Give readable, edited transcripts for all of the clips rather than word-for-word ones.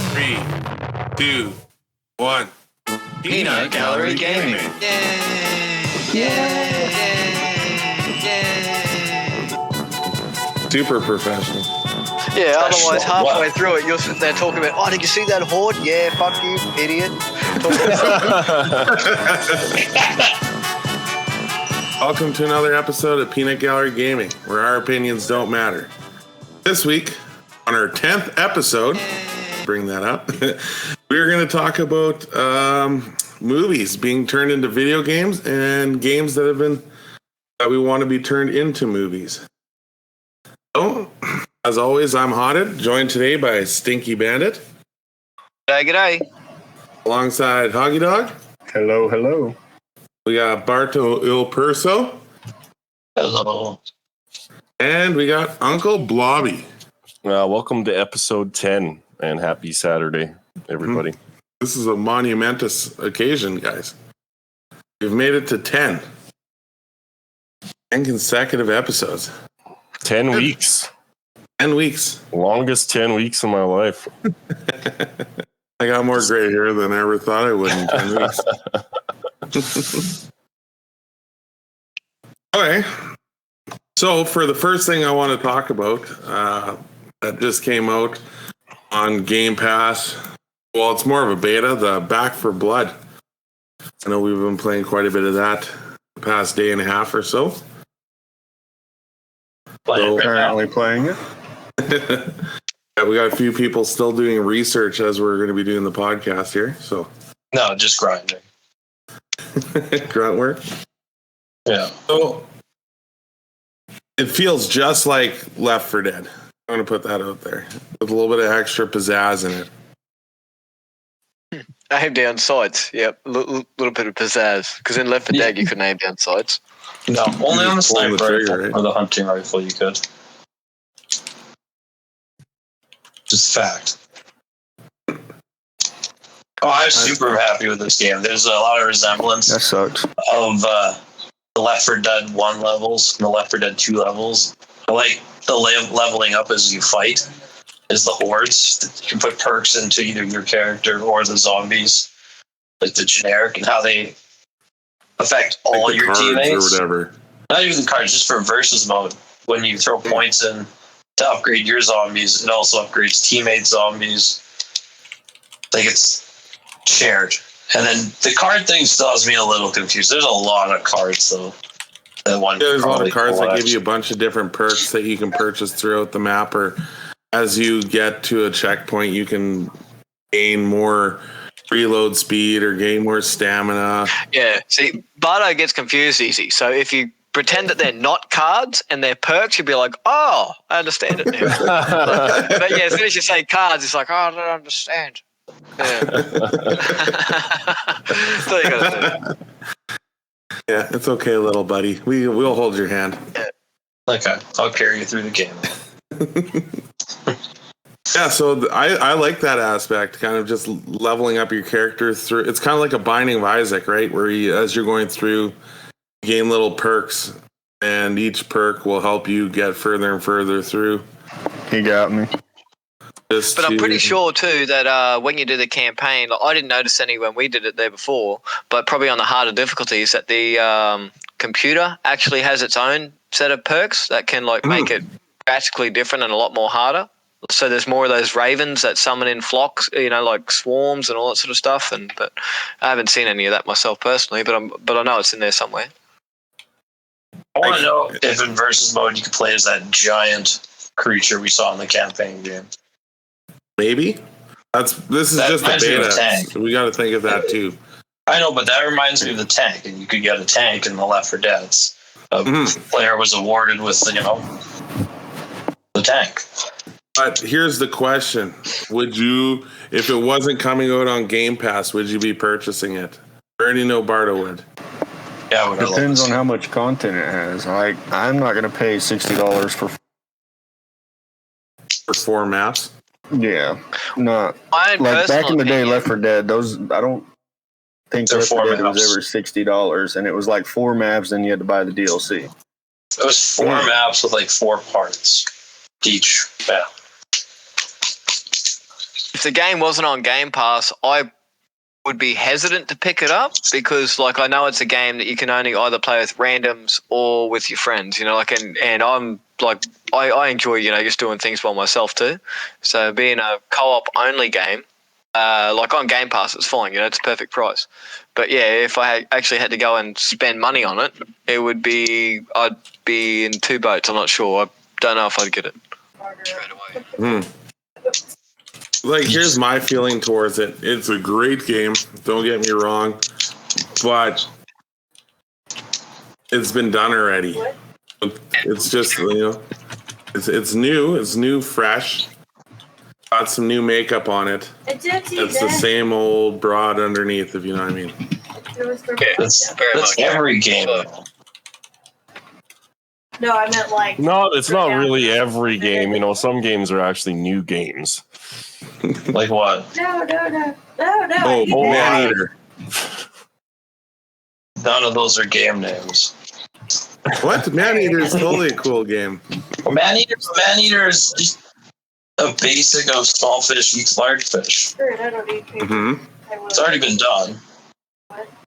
3, 2, 1. Peanut Gallery Gaming. Super professional. Yeah, otherwise halfway through it, you'll sit there talking about, oh, did you see that horde? Yeah, fuck you, idiot. Welcome to another episode of Peanut Gallery Gaming, where our opinions don't matter. This week, on our 10th episode, bring that up, we're going to talk about movies being turned into video games and games that we want to be turned into movies. So, as always, I'm Hotted, joined today by Stinky Bandit. G'day. Alongside Hoggy Dog. Hello, hello. We got Barto Il Perso. Hello. And we got Uncle Blobby. Welcome to episode 10, and happy Saturday, everybody. This is a monumentous occasion, guys. We've made it to 10. 10 consecutive episodes. 10 weeks. 10 weeks. Longest 10 weeks of my life. I got more gray hair than I ever thought I would in 10 weeks. Okay. So for the first thing I want to talk about, that just came out on Game Pass. Well, it's more of a beta, the Back for Blood. I know we've been playing quite a bit of that the past day and a half or so. Currently playing it. Yeah, we got a few people still doing research as we're going to be doing the podcast here. So No, just grinding. grunt work. Yeah. So it feels just like Left 4 Dead. I'm going to put that out there with a little bit of extra pizzazz in it. Aim down sights. Yep, little bit of pizzazz. Because in Left 4 Dead, you couldn't aim down sights. No, only on the pulling the sniper trigger, rifle right? or the hunting rifle you could. Just fact. Oh, I'm super happy with this game. There's a lot of resemblance That sucks. of the Left 4 Dead 1 levels and the Left 4 Dead 2 levels. I like the leveling up as you fight is the hordes. You can put perks into either your character or the zombies, like the generic, and how they affect all Like the your cards teammates. or whatever. Not even cards, just for versus mode. When you throw points in to upgrade your zombies, it also upgrades teammate zombies. Like it's shared. And then the card thing still has me a little confused. There's a lot of cards though. There's a lot of cards that give you a bunch of different perks that you can purchase throughout the map, or as you get to a checkpoint, you can gain more reload speed or gain more stamina. Yeah, see, Bardo gets confused easy. So if you pretend that they're not cards and they're perks, you'd be like, oh, I understand it now. But yeah, as soon as you say cards, it's like, oh, I don't understand. Yeah. That's all you gotta do. Yeah, it's okay, little buddy. We'll hold your hand. Okay, I'll carry you through the game. Yeah, so I like that aspect, kind of just leveling up your character through. It's kind of like a Binding of Isaac, right? Where as you're going through, you gain little perks, and each perk will help you get further and further through. He got me. But I'm pretty sure too that when you do the campaign, I didn't notice any when we did it there before, but probably on the harder difficulties, that the computer actually has its own set of perks that can make it drastically different and a lot more harder. So there's more of those ravens that summon in flocks, like swarms and all that sort of stuff. But I haven't seen any of that myself personally, but I know it's in there somewhere. I want to know if in versus mode you could play as that giant creature we saw in the campaign game. Maybe this is That just a reminds me of beta. a tank. So we got to think of that too. I know, but that reminds me of the tank, and you could get a tank in the Left 4 Dead. A player was awarded with, the tank. But here's the question: would you, if it wasn't coming out on Game Pass, would you be purchasing it? I already know Bardo would. Yeah, Depends on how much content it has. Like, I'm not going to pay $60 for 4 maps. Yeah, no. My Like back in the day, opinion- Left 4 Dead, those I don't think They're Left 4 4 Dead was maps. ever $60, and it was like 4 maps, and you had to buy the DLC. It was 4 maps with 4 parts each map. if the game wasn't on Game Pass, I would be hesitant to pick it up because, like, I know it's a game that you can only either play with randoms or with your friends, you know, like, and I'm like, I enjoy, you know, just doing things by myself too. So being a co-op only game, like on Game Pass, it's fine, you know, it's a perfect price. But yeah, if I actually had to go and spend money on it, I'd be in two boats. I'm not sure. I don't know if I'd get it straight away. Like, here's my feeling towards it. It's a great game. Don't get me wrong, but it's been done already. It's just, you know, it's new. It's new, fresh. Got some new makeup on it. It's the same old broad underneath, if you know what I mean. That's every game. No, I meant like. No, it's not really every game. You know, some games are actually new games. Like what? No. Oh, Man-Eater. None of those are game names. What? Man-Eater is totally a cool game. Man-Eater is just a basic of small fish eats large fish. I don't eat paper. It's already been done.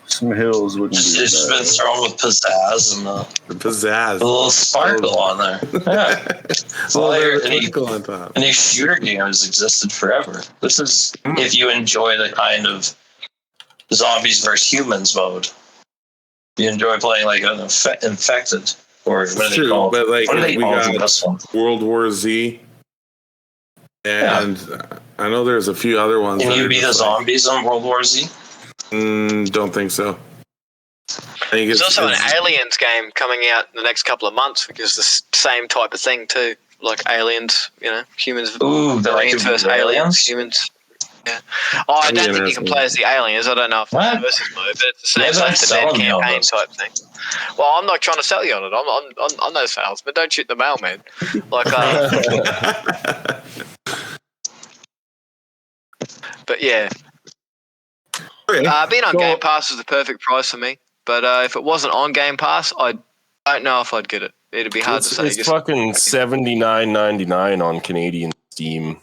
Some hills wouldn't be It's been thrown with pizzazz and Pizzazz. a little sparkle on there. Yeah. On top. Any shooter games existed forever. This is if you enjoy the kind of zombies versus humans mode. You enjoy playing like an infected, or what are they called? But like, What are they we called in got this one? World War Z, and I know there's a few other ones. Can you be the zombies on World War Z? Don't think so. I think There's also an Aliens game coming out in the next couple of months, which is the same type of thing too. Like aliens, you know, humans. Ooh, they're like versus aliens. Humans. Yeah. Oh, I don't think you can play as the aliens. I don't know if it's versus mode, but it's the same like the dead campaign type thing. Well, I'm not trying to sell you on it. I'm no salesman. Don't shoot the mailman. Like, but yeah. Being on Game Pass is the perfect price for me. But if it wasn't on Game Pass, I don't know if I'd get it. It'd be hard to say. It's fucking $79.99 on Canadian Steam.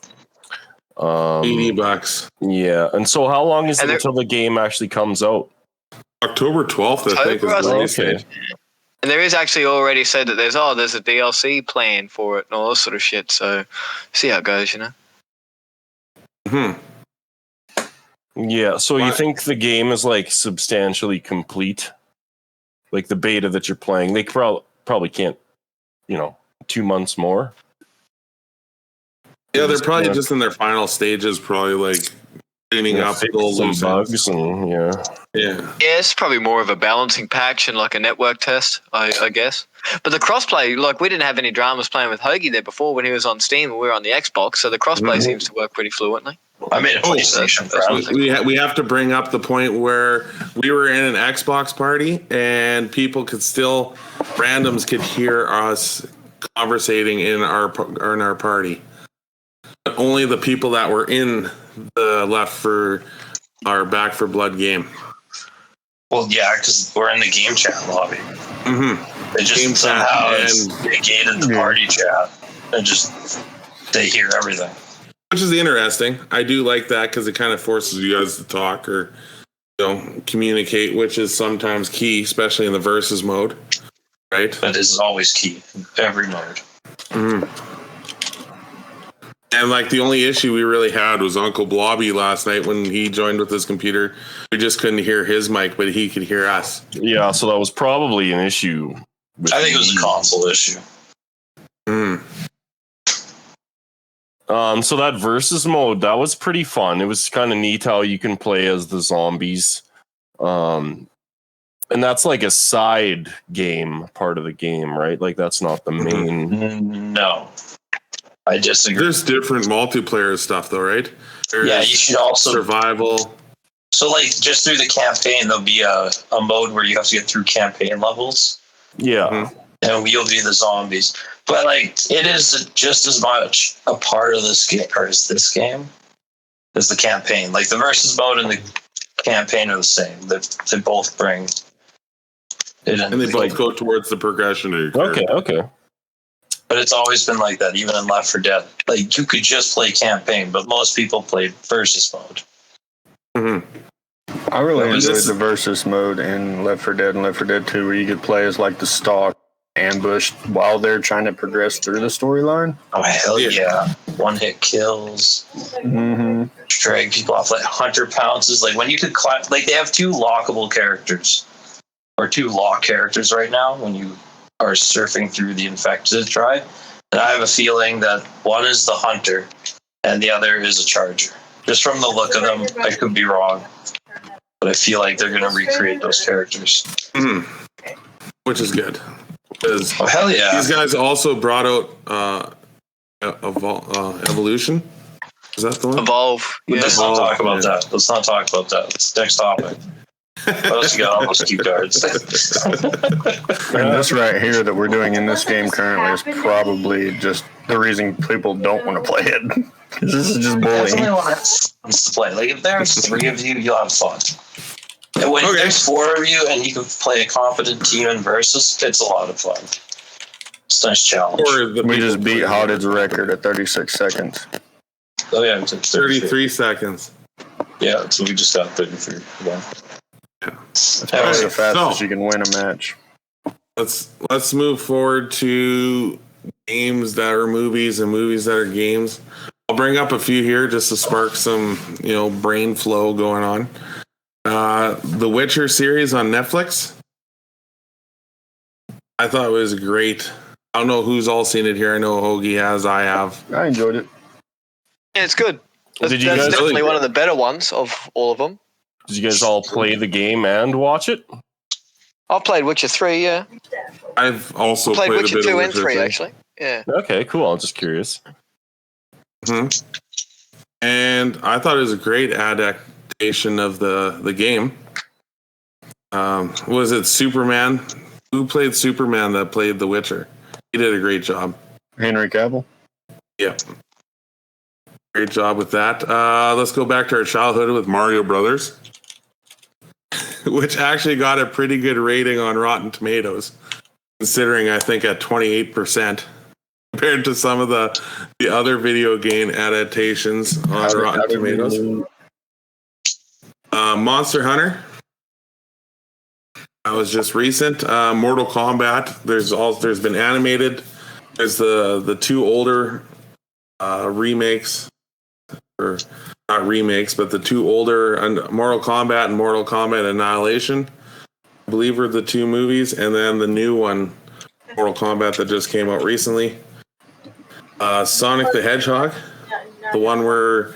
$80. Yeah, and so how long is it until the game actually comes out? October 12th, I think, is the release date. And there is actually already said that there's a DLC plan for it and all this sort of shit. So see how it goes, you know. Yeah, so you think the game is like substantially complete? Like the beta that you're playing, they probably can't, 2 months more. Yeah, they're probably just in their final stages, probably like cleaning up all some loose bugs and yeah. Yeah, it's probably more of a balancing patch and like a network test, I guess. But the crossplay, like we didn't have any dramas playing with Hoagie there before when he was on Steam and we were on the Xbox, so the crossplay seems to work pretty fluently. I made a PlayStation friend. We have to bring up the point where we were in an Xbox party and people randoms could hear us conversating in our party. But only the people that were in the Back for Blood game. Well, yeah, because we're in the game chat lobby. They just somehow negated the party chat and just they hear everything. Which is interesting. I do like that because it kind of forces you guys to talk or communicate, which is sometimes key, especially in the versus mode, right? That is always key in every mode. And like the only issue we really had was Uncle Blobby last night when he joined with his computer. We just couldn't hear his mic, but he could hear us. Yeah, so that was probably an issue. I think it was a console issue. So that versus mode, that was pretty fun. It was kind of neat how you can play as the zombies. And that's like a side game part of the game, right? Like that's not the main. No. I disagree. There's different multiplayer stuff though, right? You should also survival. So like just through the campaign, there'll be a mode where you have to get through campaign levels. Yeah. And you'll be the zombies. But like it is just as much a part of this game as the campaign. Like the versus mode and the campaign are the same. They both bring it in. And they both go towards the progression of your character. Okay. But it's always been like that, even in Left 4 Dead. Like, you could just play campaign, but most people played versus mode. I really enjoyed the versus mode in Left 4 Dead and Left 4 Dead 2, where you could play as like the stalk ambush while they're trying to progress through the storyline. Oh, hell yeah. One-hit kills. Drag people off. Like, Hunter pounces. Like, when you could climb... Like, they have 2 lockable characters. Or 2 lock characters right now when you are surfing through the infected tribe. And I have a feeling that one is the hunter and the other is a charger. Just from the look of them, I could be wrong. But I feel like they're going to recreate those characters. Which is good. Because hell yeah. These guys also brought out Evolution. Is that the one? Evolve. Yeah. Let's not talk about that. Let's not talk about that. It's next topic. What else you got on those 2 cards? And this right here that we're doing in this game currently is probably just the reason people don't want to play it. Because this is just bullying. Definitely wants to play. Like, if there's 3 of you, you'll have fun. And when there's 4 of you and you can play a competent team in versus, it's a lot of fun. It's a nice challenge. We just beat Hotted's record at 36 seconds. Oh yeah, it's 33 seconds. Yeah, so we just got 33. Yeah. That's probably the fastest you can win a match. Let's move forward to games that are movies and movies that are games. I'll bring up a few here just to spark some, brain flow going on. The Witcher series on Netflix. I thought it was great. I don't know who's all seen it here. I know Hoagie has. I have. I enjoyed it. Yeah, it's good. That's Did you guys definitely one of the better ones of all of them. Did you guys all play the game and watch it? I've played Witcher 3, yeah. I've also played played Witcher a bit 2 of and 3, actually. Yeah. Okay, cool. I'm just curious. And I thought it was a great adaptation of the game. Was it Superman? Who played Superman that played The Witcher? He did a great job. Henry Cavill? Yeah. Great job with that. Let's go back to our childhood with Mario Brothers, which actually got a pretty good rating on Rotten Tomatoes, considering I think at 28% compared to some of the other video game adaptations on Rotten Tomatoes. Monster Hunter. That was just recent. Mortal Kombat. There's been animated. There's the 2 older remakes. Or not remakes, but the 2 older Mortal Kombat and Mortal Kombat Annihilation, I believe, were the 2 movies, and then the new one, Mortal Kombat, that just came out recently. Sonic the Hedgehog, the one where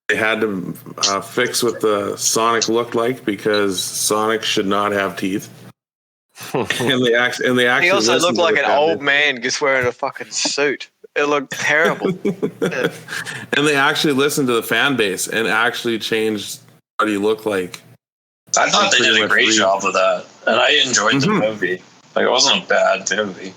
they had to fix what the Sonic looked like because Sonic should not have teeth. and they actually he also looked like an old man just wearing a fucking suit. It looked terrible. Yeah. And they actually listened to the fan base and actually changed what he looked like. I thought they did a great job with that. And I enjoyed the movie. Like, it wasn't a bad movie.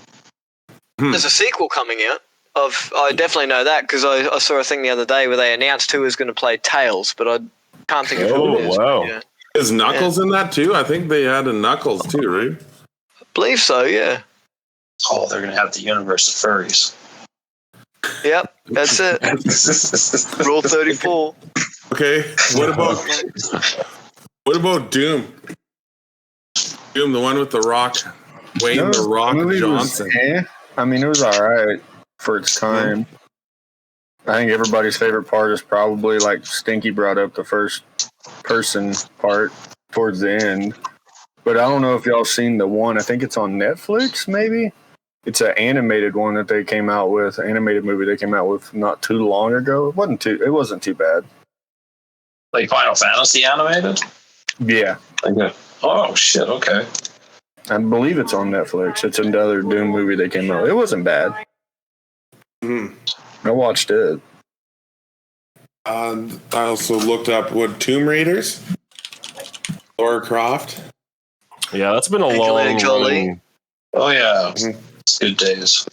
There's a sequel coming out. I definitely know that because I saw a thing the other day where they announced who was going to play Tails, but I can't think of who it is. Wow. Yeah. Is Knuckles in that too? I think they had a Knuckles too, right? I believe so, yeah. Oh, they're going to have the universe of furries. Yep, that's it. Rule 34. Okay, what about Doom? Doom, the one with the Rock, Wayne the Rock Johnson. I mean, it was all right for its time. I think everybody's favorite part is probably like Stinky brought up the first person part towards the end. But I don't know if y'all seen the one. I think it's on Netflix, maybe. It's an animated one that they came out with, an animated movie they came out with not too long ago. It wasn't too bad. Like Final Fantasy animated? Yeah. Okay. Oh shit, okay. I believe it's on Netflix. It's another Doom movie they came out with. It wasn't bad. I watched it. I also looked up Tomb Raiders, Lara Croft. Yeah, that's been a long running. Oh yeah. It's good days.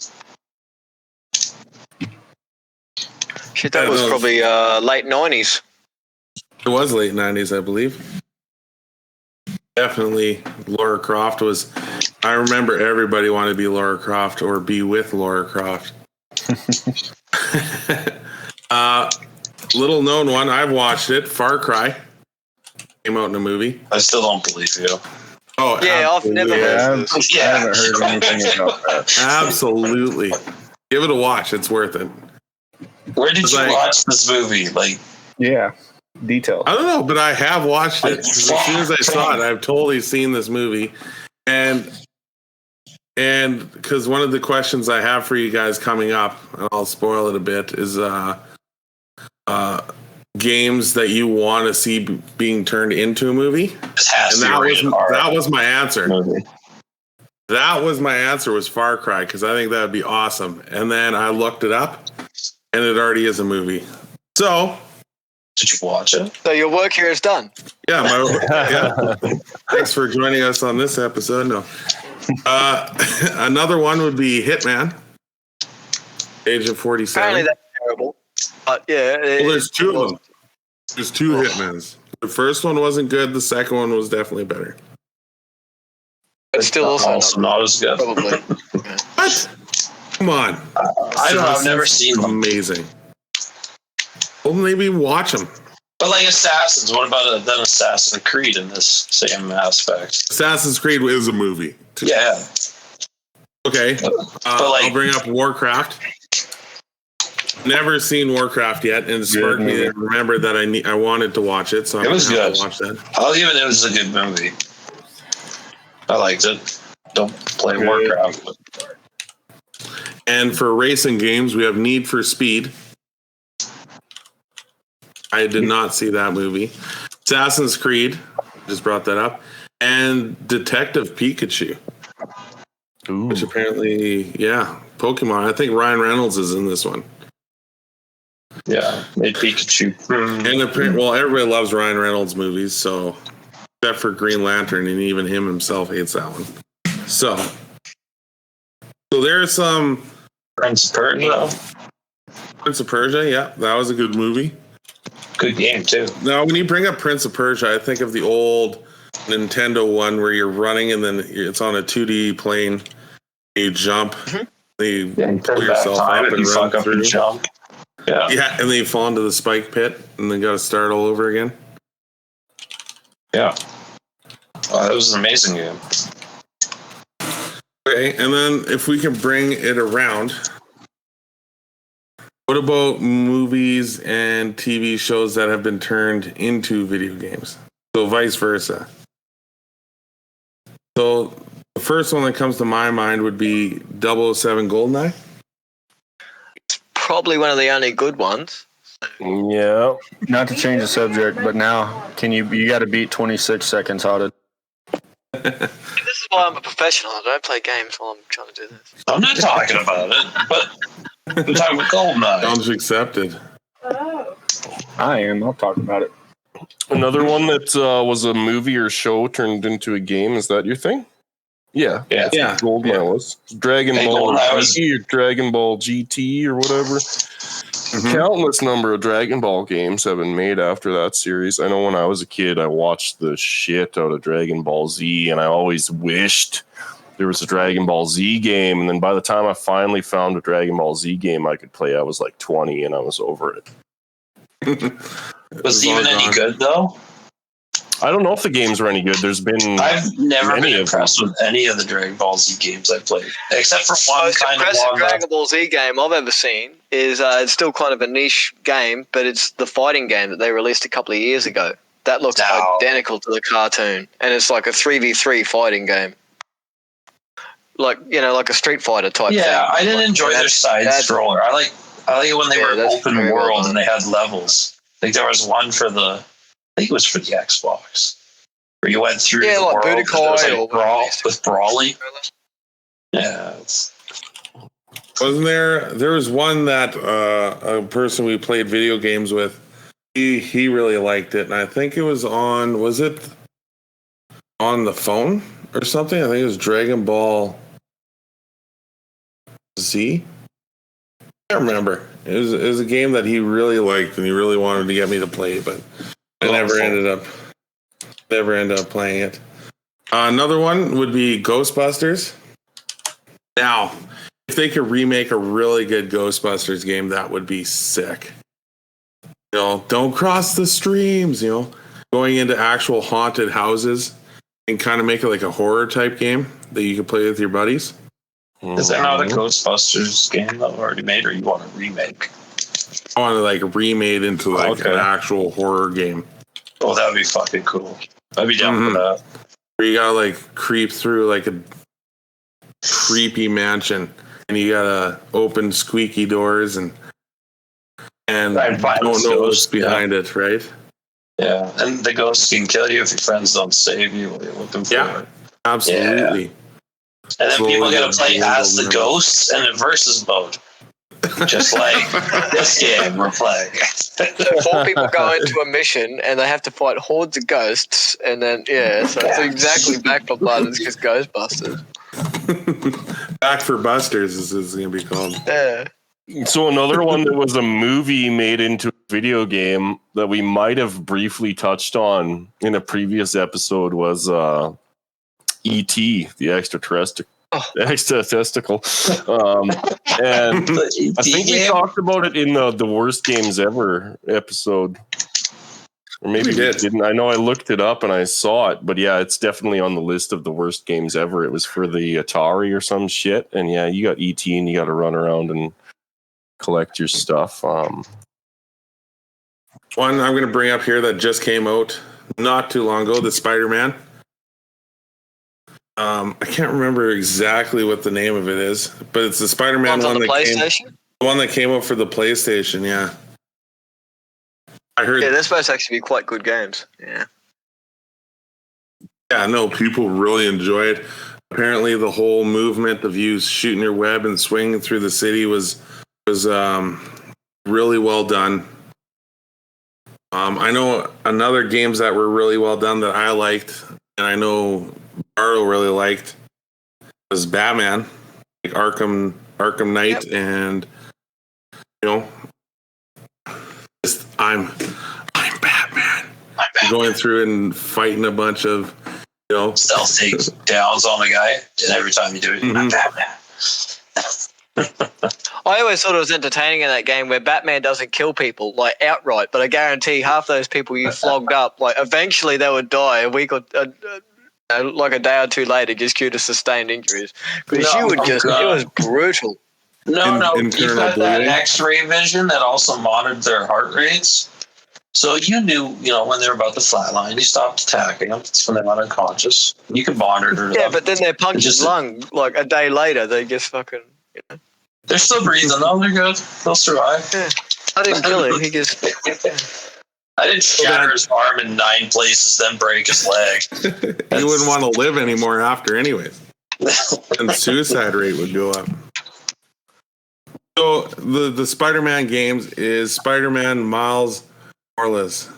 Shit, that was probably late 90s. It was late 90s, I believe. definitely Lara Croft was. I remember everybody wanted to be Lara Croft or be with Lara Croft. Little known one, I've watched it. Far Cry came out in a movie. I still don't believe you. Oh Yeah, I've never heard of this. I haven't heard anything about that. Absolutely, give it a watch. It's worth it. Where did you watch this movie? Like, Yeah, detail. I don't know, but I have watched it. As soon as I saw it, I've totally seen this movie, and because one of the questions I have for you guys coming up, and I'll spoil it a bit, is games that you want to see being turned into a movie. And that was my answer. Movie. That was my answer, was Far Cry, because I think that would be awesome. And then I looked it up, and it already is a movie. So, did you watch it? So your work here is done. Yeah, yeah. Thanks for joining us on this episode. No, another one would be Hitman, Agent 47. Apparently that's terrible. But yeah, well, there's two of them. There's two Hitmans. The first one wasn't good. The second one was definitely better. It's still also not as good. Probably. What? Come on. I don't know. I've never seen them. Amazing. Well, maybe watch them. But like Assassins, what about then Assassin's Creed in this same aspect? Assassin's Creed is a movie. Yeah. Okay. I'll bring up Warcraft. Never seen Warcraft yet, and it sparked me to remember that I wanted to watch it, so it was good. To watch that. I'll give it was a good movie. I liked it. Don't play Warcraft. And for racing games, we have Need for Speed. I did not see that movie. Assassin's Creed, just brought that up, and Detective Pikachu. Ooh. Which apparently, Pokemon. I think Ryan Reynolds is in this one. Yeah, made Pikachu. And everybody loves Ryan Reynolds movies, so except for Green Lantern, and even him himself hates that one. So there's some Prince of Persia. Prince of Persia, yeah, that was a good movie. Good game too. Now, when you bring up Prince of Persia, I think of the old Nintendo one where you're running and then it's on a 2D plane. You jump, you pull yourself up and run through. And jump. Yeah, and then you fall into the spike pit and then got to start all over again. Yeah, that was an amazing game. Okay, and then if we can bring it around, what about movies and TV shows that have been turned into video games? So vice versa. So the first one that comes to my mind would be 007 GoldenEye. Probably one of the only good ones. Yeah. Not to change the subject, but now you got to beat 26 seconds out of. This is why I'm a professional. I don't play games while I'm trying to do this. I'm not talking about it, but I'm talking about GoldenEye. Challenge accepted. Oh. I am. I'll talk about it. Another one that was a movie or show turned into a game. Is that your thing? Yeah. GoldenEye was Dragon Ball GT or Dragon Ball GT or whatever. Countless number of Dragon Ball games have been made after that series. I know when I was a kid, I watched the shit out of Dragon Ball Z, and I always wished there was a Dragon Ball Z game. And then by the time I finally found a Dragon Ball Z game I could play, I was like 20 and I was over it. Was it even any good though? I don't know if the games were any good. I've never been impressed with any of the Dragon Ball Z games I've played, except for one most kind of impressive one. Dragon Ball Z game I've ever seen is it's still kind of a niche game, but it's the fighting game that they released a couple of years ago. That looks identical to the cartoon, and it's like a 3v3 fighting game, like a Street Fighter type. Yeah, thing. I didn't enjoy their side scroller. I like it when they were open world and they had levels. Like there was one for I think it was for the Xbox, where you went through the like world. Budokai with Brawly. Yeah. Wasn't there was one that a person we played video games with, he really liked it, and I think it was on the phone or something? I think it was Dragon Ball Z. I can't remember. It was a game that he really liked and he really wanted to get me to play, but I never ended up playing it. Another one would be Ghostbusters. Now, if they could remake a really good Ghostbusters game, that would be sick. You know, don't cross the streams, you know, going into actual haunted houses and kind of make it like a horror type game that you can play with your buddies. Is there not a Ghostbusters game that I've already made, or you want to remake? I want to like remade into like an actual horror game. Oh, that would be fucking cool. I'd be down for that. Where you gotta like creep through like a creepy mansion, and you gotta open squeaky doors and don't know what's behind it, right? Yeah, and the ghosts can kill you if your friends don't save you while you're looking for it. Absolutely. Yeah. And then people gotta play as the ghosts in a versus mode. Just like this game we're playing. 4 people go into a mission and they have to fight hordes of ghosts, and then so it's exactly Back for Blood. It's just Ghostbusters. Back for Busters is going to be called. Yeah. So another one that was a movie made into a video game that we might have briefly touched on in a previous episode was E.T., the extraterrestrial. Extra-testicle. And I think we talked about it in the worst games ever episode. Or maybe we didn't. I know I looked it up and I saw it, but yeah, it's definitely on the list of the worst games ever. It was for the Atari or some shit. And yeah, you got E.T. and you got to run around and collect your stuff. One I'm going to bring up here that just came out not too long ago, the Spider-Man. I can't remember exactly what the name of it is, but it's the Spider-Man one that came out for the PlayStation. Yeah, I heard. Yeah, they're supposed to actually be quite good games. Yeah. Yeah, no, people really enjoy it. Apparently, the whole movement of you shooting your web and swinging through the city was really well done. I know another games that were really well done that I liked, and I know Bardo really liked, was Batman, like Arkham Knight, and you know, just I'm Batman. Going through and fighting a bunch of, you know, stealth takedowns on the guy, and every time you do it, I'm Batman. I always thought it was entertaining in that game where Batman doesn't kill people like outright, but I guarantee half those people you flogged up, like eventually they would die a week or like a day or two later, just due to sustained injuries. Because it was brutal. No, you got that X-ray vision that also monitored their heart rates. So you knew, when they were about to flatline, you stopped attacking them. That's when they went unconscious. You could monitor them. Yeah, but then their punctured lung, like a day later, they just fucking, They're still breathing though. They're good. They'll survive. Yeah. I didn't kill him. He just... I didn't shatter his arm in 9 places, then break his leg. You wouldn't want to live anymore after anyways. And suicide rate would go up. So the Spider-Man games is Spider-Man Miles Morales.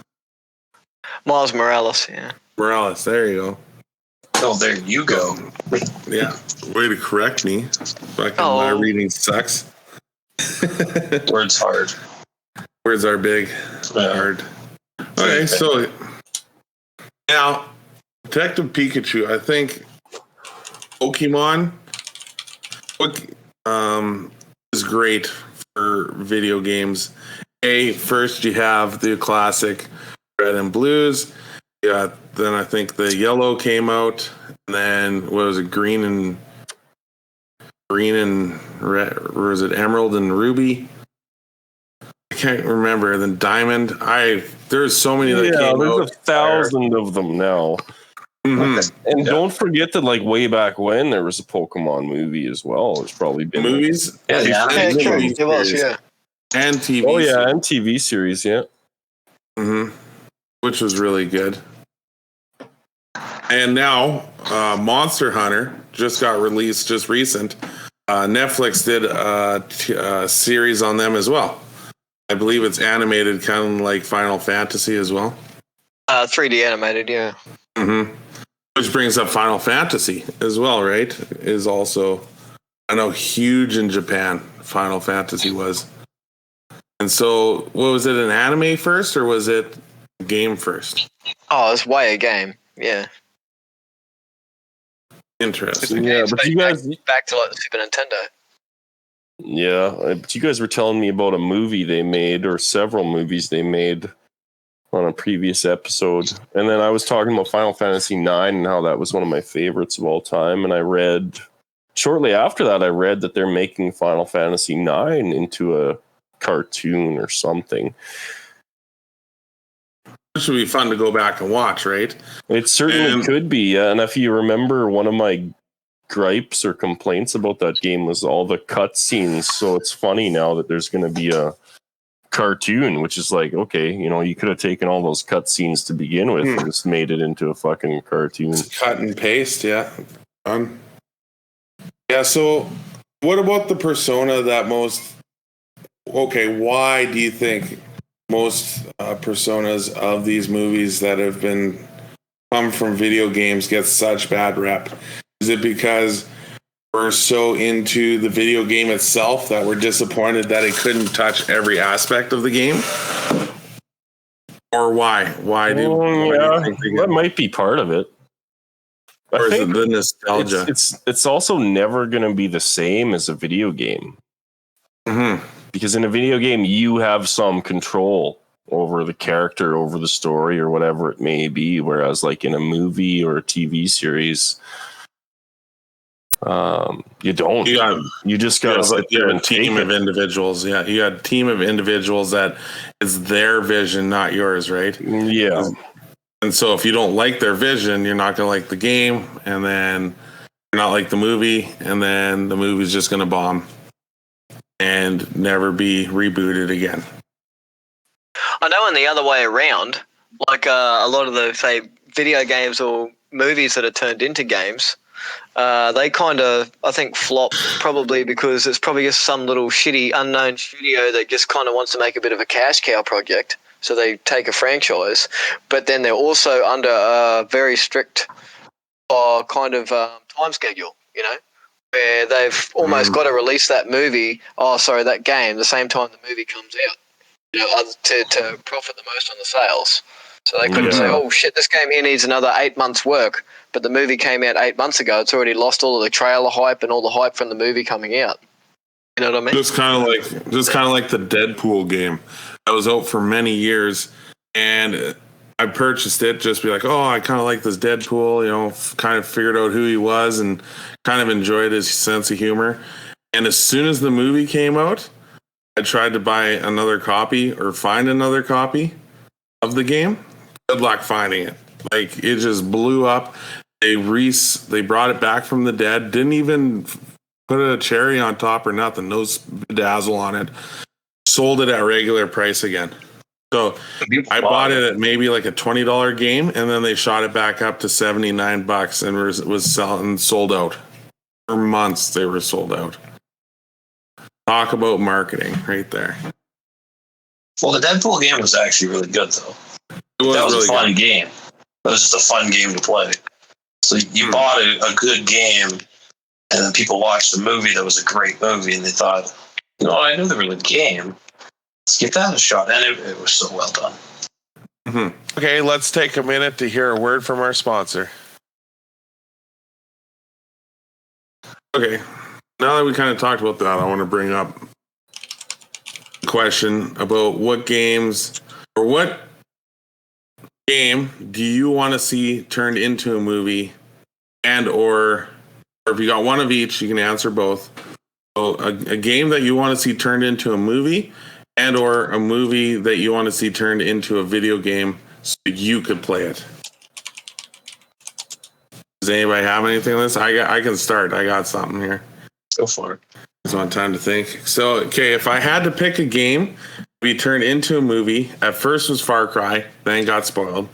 Miles Morales, yeah. Morales, there you go. Oh, there you go. Yeah, way to correct me. My reading sucks. Words hard. Words are big. Hard. Okay, so now Detective Pikachu, I think Pokemon is great for video games. First you have the classic Red and Blues. Yeah, then I think the Yellow came out, and then what was it, Green and Red, or was it Emerald and Ruby? I can't remember. Then Diamond. There's so many that came out. There's 1,000 of them now. Mm-hmm. And don't forget that, like, way back when, there was a Pokemon movie as well. There's probably been movies. It was, yeah. And TV. Oh yeah, and TV series, yeah. Mm-hmm. Which was really good. And now, Monster Hunter just got released, just recent. Netflix did a series on them as well. I believe it's animated, kind of like Final Fantasy as well. 3D animated, yeah. Mm-hmm. Which brings up Final Fantasy as well, right? Is also, I know, huge in Japan. Final Fantasy was. And so, what was it, an anime first, or was it a game first? Oh, it's way a game, yeah. Interesting. Yeah, but you guys, back to like the Super Nintendo. yeah, but you guys were telling me about a movie they made, or several movies they made on a previous episode, and then I was talking about Final Fantasy IX and how that was one of my favorites of all time. And I read shortly after that, I read that they're making Final Fantasy IX into a cartoon or something. This would be fun to go back and watch, right? It certainly could be, yeah. And if you remember, one of my gripes or complaints about that game was all the cutscenes. So it's funny now that there's going to be a cartoon, which is like, okay, you know, you could have taken all those cutscenes to begin with and just made it into a fucking cartoon. Cut and paste, yeah. Yeah, so what about the persona that most... Okay, why do you think most personas of these movies that have been come from video games get such bad rep? Is it because we're so into the video game itself that we're disappointed that it couldn't touch every aspect of the game? Or why? Why do you think that might be part of it? Or is it the nostalgia? It's also never going to be the same as a video game. Mm-hmm. Because in a video game, you have some control over the character, over the story, or whatever it may be. Whereas like in a movie or a TV series, you don't. You just got to sit there and team of individuals. Yeah, you got a team of individuals that it's their vision, not yours, right? Yeah. And so if you don't like their vision, you're not going to like the game, and then you're not like the movie, and then the movie's just going to bomb and never be rebooted again. I know in the other way around, like a lot of the, say, video games or movies that are turned into games, they kind of, I think, flop probably because it's probably just some little shitty unknown studio that just kind of wants to make a bit of a cash cow project. So they take a franchise, but then they're also under a very strict kind of time schedule, you know, where they've almost got to release that that game, the same time the movie comes out, you know, to profit the most on the sales. So they couldn't say, oh shit, this game here needs another 8 months work, but the movie came out 8 months ago. It's already lost all of the trailer hype and all the hype from the movie coming out. You know what I mean? Just kind of like the Deadpool game that was out for many years, and I purchased it just be like, oh, I kind of like this Deadpool, you know, kind of figured out who he was and kind of enjoyed his sense of humor. And as soon as the movie came out, I tried to buy another copy or find another copy of the game. Good luck finding it. Like, it just blew up. They brought it back from the dead. Didn't even put a cherry on top or nothing. No bedazzle on it. Sold it at regular price again. So I bought it at maybe like a $20 game, and then they shot it back up to $79 and was selling, sold out. For months they were sold out. Talk about marketing right there. Well, the Deadpool game was actually really good, though. That was really a fun good. game. It was just a fun game to play. So you bought a good game, and then people watched the movie that was a great movie, and they thought, you know, I know the really good game. Let's give that a shot. And it was so well done. Mm-hmm. Okay, let's take a minute to hear a word from our sponsor. Okay, now that we kind of talked about that, I want to bring up a question about what games or what game do you want to see turned into a movie, and or if you got one of each, you can answer both. So a game that you want to see turned into a movie, and or a movie that you want to see turned into a video game so you could play it. Does anybody have anything on this? I can start. I got something here. Go for it. Just want time to think. So, okay, if I had to pick a game to be turned into a movie, at first was Far Cry, then got spoiled,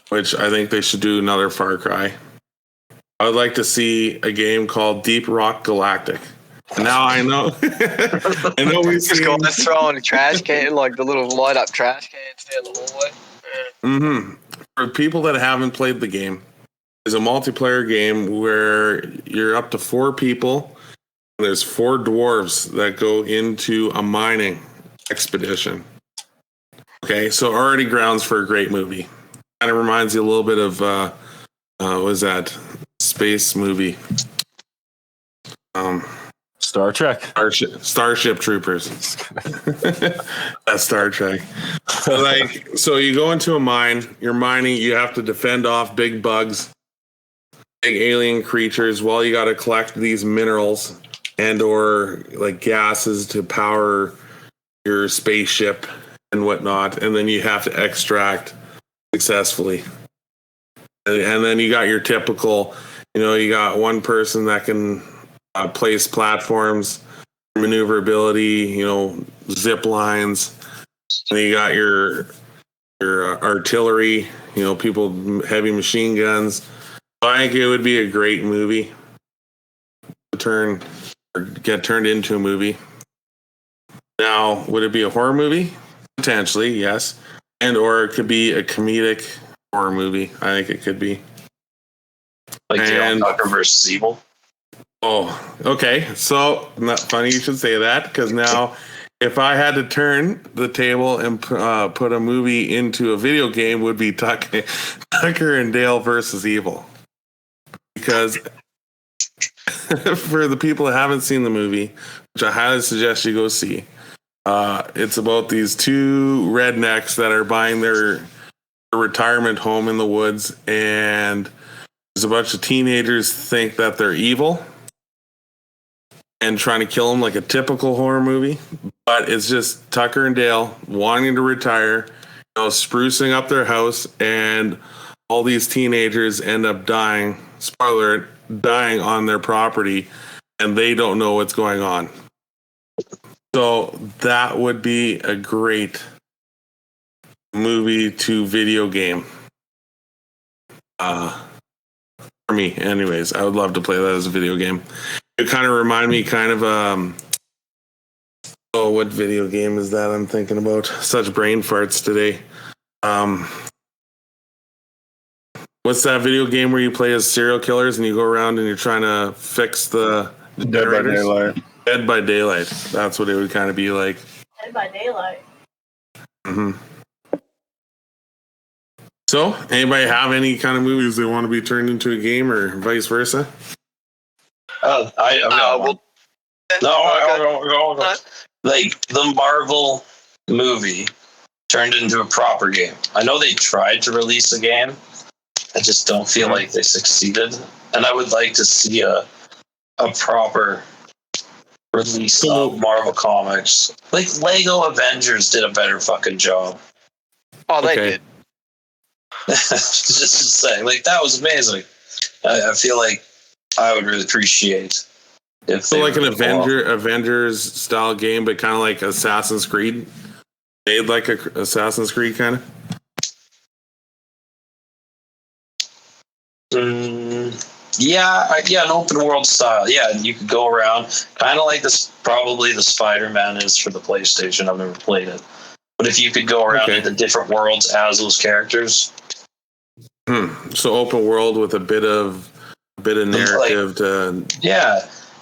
which I think they should do another Far Cry. I would like to see a game called Deep Rock Galactic. Now I know. I know we've just going to throw in a trash can, like the little light up trash cans down the hallway. Mm-hmm. For people that haven't played the game, it's a multiplayer game where you're up to 4 people. And there's 4 dwarves that go into a mining expedition. Okay, so already grounds for a great movie. Kind of reminds you a little bit of what was that? space movie. Star Trek. Starship Troopers. That's Star Trek. So you go into a mine, you're mining, you have to defend off big bugs, big alien creatures, while you got to collect these minerals and or like gases to power your spaceship and whatnot, and then you have to extract successfully. And then you got your typical, you got one person that can place platforms, maneuverability, zip lines. And you got your artillery, people, heavy machine guns. I think it would be a great movie to get turned into a movie. Now, would it be a horror movie? Potentially, yes. And or it could be a comedic horror movie. I think it could be. Like Tucker versus Evil. Oh, okay. So, not funny you should say that, because now if I had to turn the table and put a movie into a video game, would be Tucker and Dale versus Evil. Because for the people that haven't seen the movie, which I highly suggest you go see, it's about these two rednecks that are buying their retirement home in the woods, and there's a bunch of teenagers think that they're evil and trying to kill them like a typical horror movie. But it's just Tucker and Dale wanting to retire, sprucing up their house, and all these teenagers end up dying. Spoiler, dying on their property, and they don't know what's going on. So that would be a great movie to video game. For me, anyways, I would love to play that as a video game. It kind of remind me what video game is that I'm thinking about? Such brain farts today. What's that video game where you play as serial killers and you go around and you're trying to fix the Dead by Daylight. Dead by Daylight. That's what it would kind of be like. Dead by Daylight. Mm-hmm. So, anybody have any kind of movies they want to be turned into a game, or vice versa? Like the Marvel movie turned into a proper game. I know they tried to release a game. I just don't feel like they succeeded. And I would like to see a proper release of Marvel Comics. Like Lego Avengers did a better fucking job. Oh, they did. Just to say, like, that was amazing. I feel like I would really appreciate if so like an Avengers style game, but kind of like Assassin's Creed. Made like a Assassin's Creed kind of. An open world style. Yeah, you could go around, kind of like this. Probably the Spider-Man is for the PlayStation. I've never played it, but if you could go around into different worlds as those characters. So open world with a bit of narrative to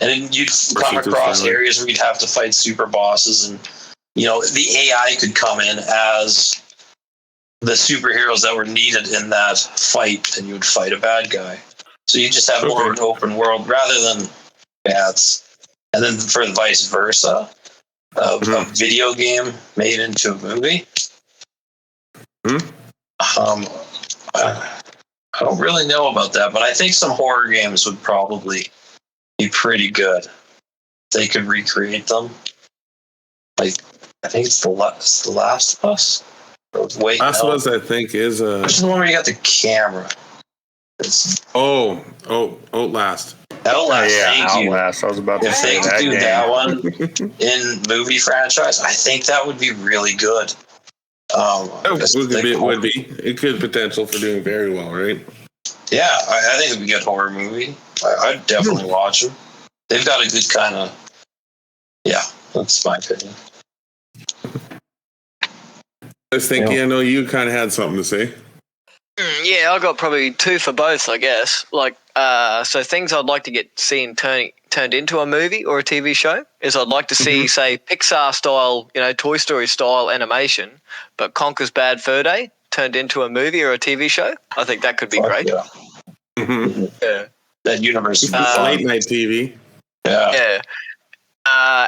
and then you'd come across areas where you'd have to fight super bosses, and the AI could come in as the superheroes that were needed in that fight, and you would fight a bad guy. So you just have more of an open world rather than bats. And then for vice versa, a video game made into a movie. I don't really know about that, but I think some horror games would probably be pretty good. They could recreate them. Like, I think it's The Last of Us. Last of Us, I think, is a... Which is the one where you got the camera? Outlast. Outlast, thank you. Outlast. I was about to say if they could do that one in movie franchise, I think that would be really good. It could potential for doing very well, right? Yeah, I think it'd be a good horror movie. I'd definitely watch them. They've got a good kind of... Yeah, that's my opinion. I was thinking, I know you kind of had something to say. Yeah, I got probably two for both, I guess. Like, so things I'd like to get seen turned into a movie or a TV show is I'd like to see, say, Pixar style, Toy Story style animation, but Conker's Bad Fur Day turned into a movie or a TV show. I think that could be great. Yeah. Yeah. That universe would be fun. Late night TV. Yeah.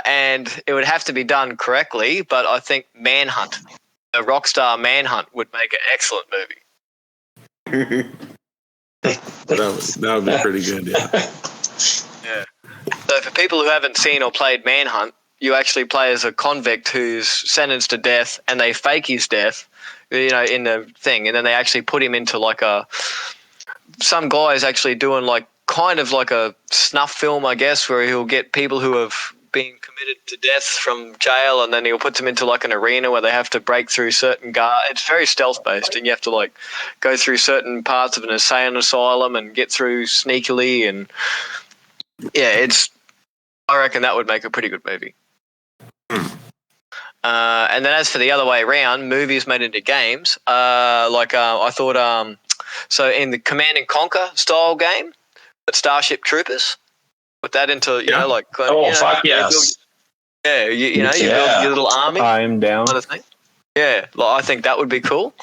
And it would have to be done correctly, but I think Manhunt, the Rockstar Manhunt, would make an excellent movie. that would be pretty good, yeah. Yeah. So for people who haven't seen or played Manhunt, you actually play as a convict who's sentenced to death, and they fake his death, in the thing, and then they actually put him into some guy is actually doing kind of like a snuff film, I guess, where he'll get people who have been committed to death from jail, and then he'll put them into an arena where they have to break through certain guards. It's very stealth based, and you have to go through certain parts of an insane asylum and get through sneakily, and yeah, I reckon that would make a pretty good movie. And then as for the other way around, movies made into games, I thought, so in the Command and Conquer style game, but Starship Troopers, put that into, fuck yes. You build your little army. I am down. Kind of thing. Yeah, I think that would be cool.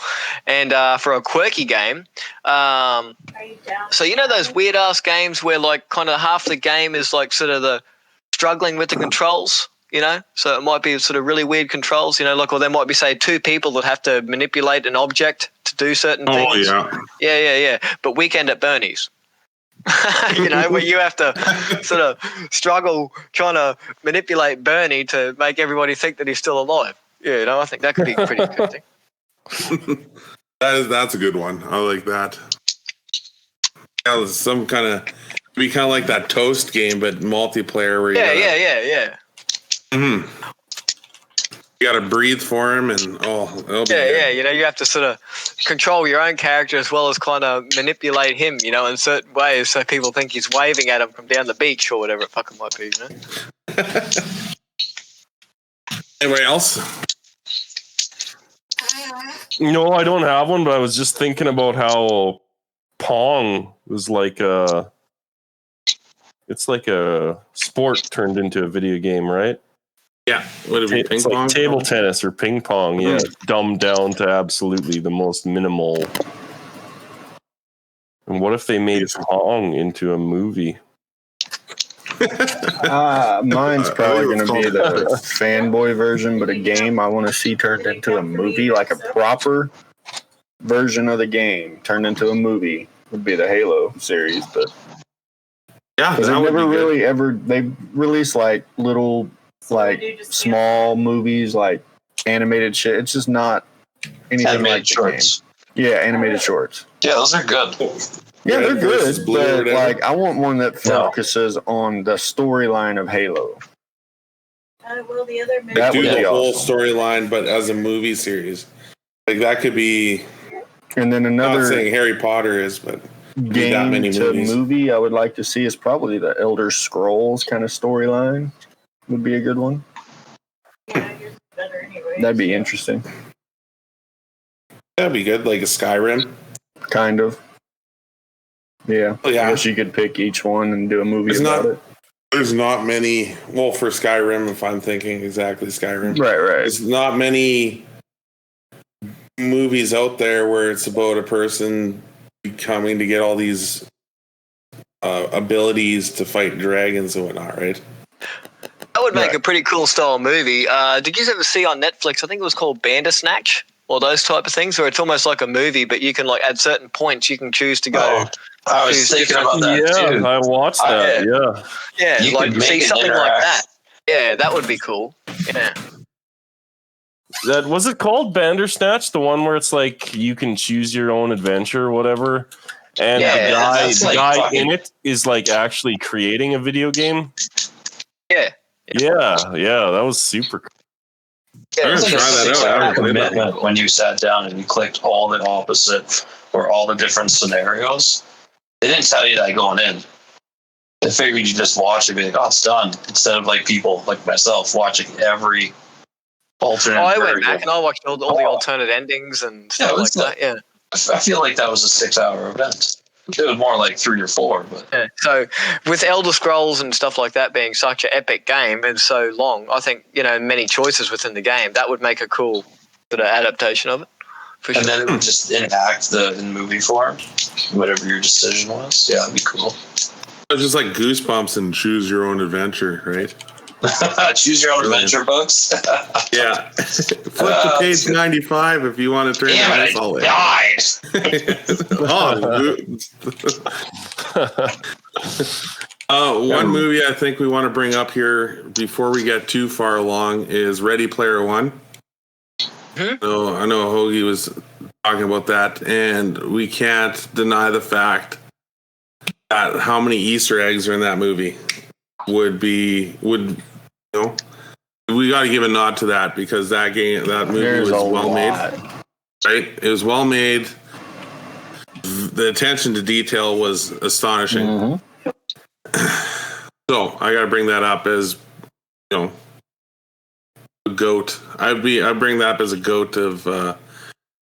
And for a quirky game, Are you down? so those weird ass games where kind of half the game is sort of the struggling with the controls, so it might be sort of really weird controls, or there might be, say, two people that have to manipulate an object to do certain things. Yeah. But Weekend at Bernie's, where you have to sort of struggle trying to manipulate Bernie to make everybody think that he's still alive. I think that could be a pretty good thing. That's a good one. I like that. Yeah, some kind of be kind of like that Toast game, but multiplayer. Where Yeah. Mm-hmm. You got to breathe for him, and it'll be good. You have to sort of control your own character as well as kind of manipulate him, in certain ways, so people think he's waving at him from down the beach or whatever it fucking might be. Anybody else? No, I don't have one, but I was just thinking about how Pong was it's like a sport turned into a video game, right? Yeah. Would it be ping It's pong? like table tennis or ping pong, yeah. Dumbed down to absolutely the most minimal. And what if they made Pong into a movie? Mine's probably going to be the fanboy version, but a game I want to see turned into a movie, like a proper version of the game turned into a movie would be the Halo series. But Yeah, they that would never be good. really ever they release little small movies, animated shit. It's just not anything Animated like shorts. The game. Yeah, animated shorts. Yeah, those are good. Yeah, they're Red versus good, blue or but whatever. I want one that focuses on the storyline of Halo. Well, the other movie. That Do would the be whole awesome. storyline, but as a movie series. That could be. And then I'm not another saying Harry Potter is, but game that many to movies. movie I would like to see is probably the Elder Scrolls kind of storyline. Would be a good one. Yeah, yours is better anyway. That'd be interesting. that'd be good, like a Skyrim. Kind of. Yeah. Oh, yeah. I guess you could pick each one and do a movie It's about not- it. There's not many. Well, for Skyrim, if I'm thinking exactly Skyrim, Right. there's not many movies out there where it's about a person coming to get all these abilities to fight dragons and whatnot, right? That would make Right. a pretty cool style movie. Did you ever see on Netflix, I think it was called Bandersnatch, or those type of things, where it's almost like a movie, but you can, at certain points, you can choose to go. I was thinking about that Yeah, too. I watched that. Yeah. Yeah, You could make see it something like interact. that. Yeah, that would be cool. Yeah. That was it called Bandersnatch, the one where it's you can choose your own adventure or whatever. And Yeah, that's the guy fucking- in it is actually creating a video game. Yeah. Yeah, that was super cool. Yeah, I'm it's gonna like try a that out. 6-hour I haven't played that commitment when you sat down and you clicked all the opposite or all the different scenarios. They didn't tell you that going in. They figured you just watch it and be like, oh, it's done. Instead of people like myself watching every alternate I went version. back and I watched all the alternate endings and stuff like it's that. Yeah. I feel like that was a 6-hour event. It was more like 3 or 4, but Yeah. So with Elder Scrolls and stuff like that being such an epic game and so long, I think, many choices within the game, that would make a cool sort of adaptation of it. For sure. and then it would just enact in movie form, whatever your decision was. Yeah, that'd be cool. It's just like Goosebumps and Choose Your Own Adventure, right? Choose your own adventure books. Yeah. Flip to page 95 if you want to turn Damn that it, all in. One movie I think we want to bring up here before we get too far along is Ready Player One. I know Hoagie was talking about that, and we can't deny the fact that how many Easter eggs are in that movie we got to give a nod to that because that movie was well made. Right? It was well made. The attention to detail was astonishing. Mm-hmm. So I got to bring that up as, a goat. I bring that up as a goat of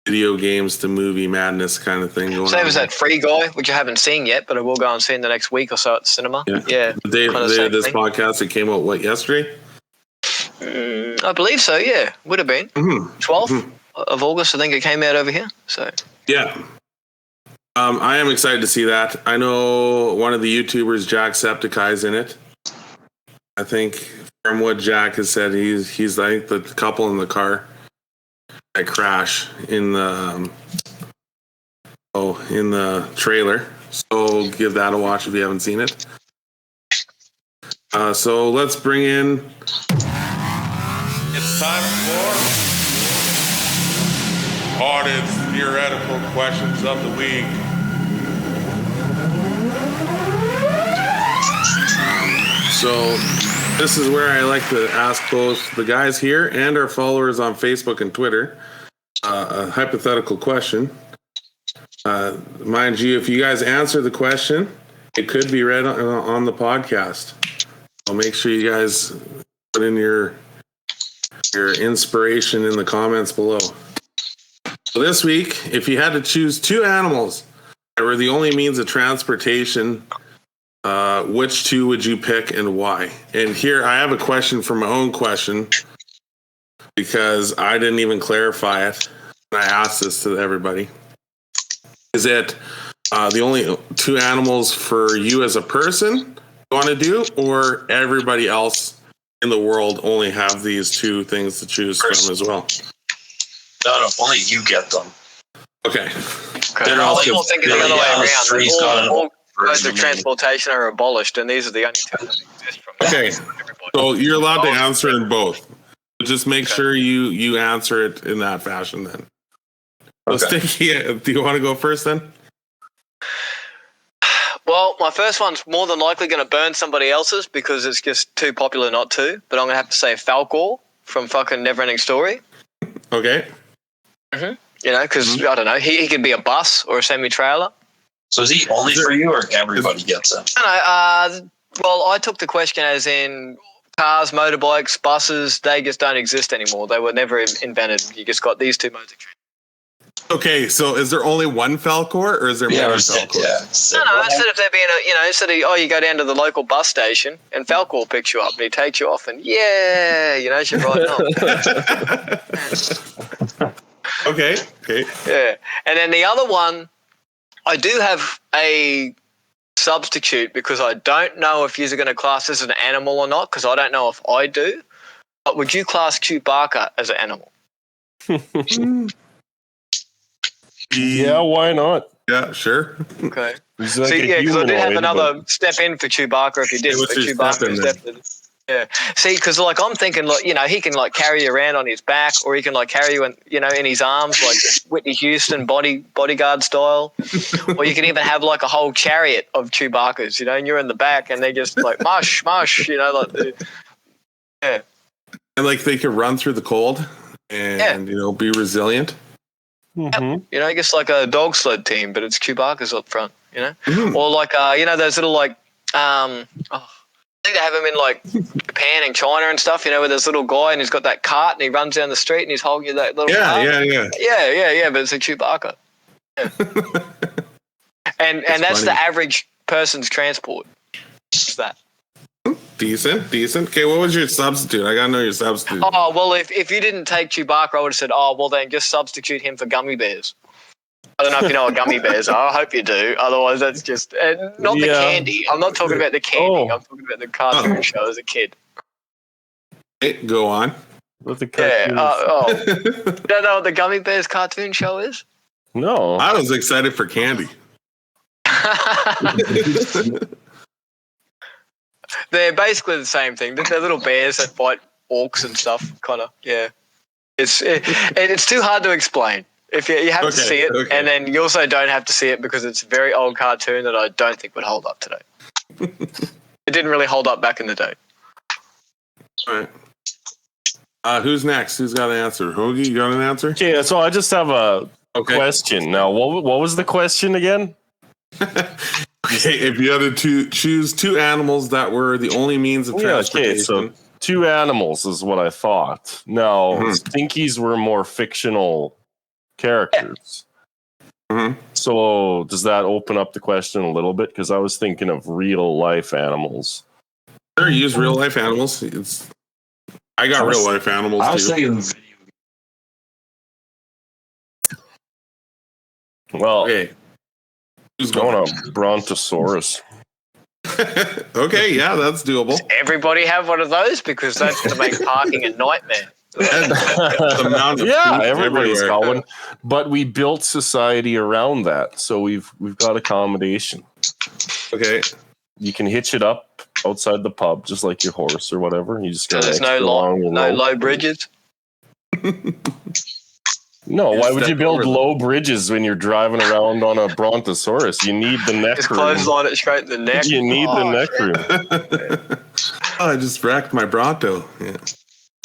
video games to movie madness kind of thing. So was that Free Guy, which I haven't seen yet, but I will go and see in the next week or so at the cinema. Yeah. The day of this podcast, it came out, yesterday? I believe so, yeah. Would have been. 12th of August, I think it came out over here. So yeah. I am excited to see that. I know one of the YouTubers, Jacksepticeye's in it. I think from what Jack has said, he's like the couple in the car that crash in the trailer. So give that a watch if you haven't seen it. So let's bring in. It's time for hardest theoretical questions of the week. So this is where I like to ask both the guys here and our followers on Facebook and Twitter a hypothetical question. Mind you, if you guys answer the question, it could be read on the podcast. I'll make sure you guys put in your inspiration in the comments below. So this week, if you had to choose two animals that were the only means of transportation, which two would you pick and why? And here I have a question for my own question because I didn't even clarify it. And I asked this to everybody. Is it the only two animals for you as a person you want to do, or everybody else in the world only have these two things to choose from as well? No, only you get them. Okay. They're all thinking the other way around. All modes of transportation are abolished, and these are the only two that exist from. Okay. So you're allowed to answer in both. Just make sure you answer it in that fashion then. Okay. Do you want to go first then? Well, my first one's more than likely going to burn somebody else's because it's just too popular not to. But I'm going to have to say Falcor from fucking Neverending Story. Okay. Mm-hmm. Because, I don't know, he could be a bus or a semi-trailer. So is he only for you or everybody gets him? No, well, I took the question as in cars, motorbikes, buses, they just don't exist anymore. They were never invented. You just got these two modes of transport. Okay, so is there only one Falcor, or is there more Falcor? No, instead of there being you go down to the local bus station and Falcor picks you up and he takes you off and you're riding on. Okay. Yeah, and then the other one, I do have a substitute because I don't know if you're going to class this as an animal or not because I don't know if I do. But would you class Chewbacca as an animal? Yeah, why not? Yeah, sure. Okay. Like because I did have another step in for Chewbacca if you did. Chewbacca stepped in. Yeah. See, because I'm thinking, he can carry you around on his back, or he can carry you in his arms, like Whitney Houston bodyguard style, or you can even have a whole chariot of Chewbaccas, and you're in the back, and they just mush, yeah. And they can run through the cold, and be resilient. Mm-hmm. Yep. Just like a dog sled team, but it's Chewbacca's up front, Mm-hmm. Or those little I think they have him in Japan and China and stuff, where there's a little guy and he's got that cart and he runs down the street and he's holding that little cart. Yeah, but it's a Chewbacca. Yeah. and that's the average person's transport. It's that. Decent. Okay, what was your substitute? I gotta know your substitute. Oh, well, if you didn't take Chewbacca, I would have said, then just substitute him for gummy bears. I don't know if you know what gummy bears are. I hope you do. Otherwise, that's just not the candy. I'm not talking about the candy. I'm talking about the cartoon show as a kid. Hey, go on. With the cartoons. Don't know what the Gummy Bears cartoon show is? No. I was excited for candy. They're basically the same thing. They're little bears that fight orcs and stuff, kind of. Yeah. It's too hard to explain. If you have to see it, and then you also don't have to see it because it's a very old cartoon that I don't think would hold up today. It didn't really hold up back in the day. All right. Who's next? Who's got an answer? Hoagie, you got an answer? Okay, so I just have a question. Now, what was the question again? If you had to choose two animals that were the only means of transportation. Okay, so two animals is what I thought. Now, Stinkies were more fictional characters. Mm-hmm. So does that open up the question a little bit? Because I was thinking of real life animals. Sure, use real life animals. I got real life animals too. I was thinking Well, okay. Who's going on? Brontosaurus. Okay, yeah, that's doable. Does everybody have one of those? Because that's going to make parking a nightmare. Everybody's got one. But we built society around that, so we've got accommodation. Okay. You can hitch it up outside the pub, just like your horse or whatever. You just so there's no low bridges? No, why would you build low bridges when you're driving around on a Brontosaurus? You need the neck just room. Clothesline it straight in the neck. You need the neck room. I just wrecked my Bronto.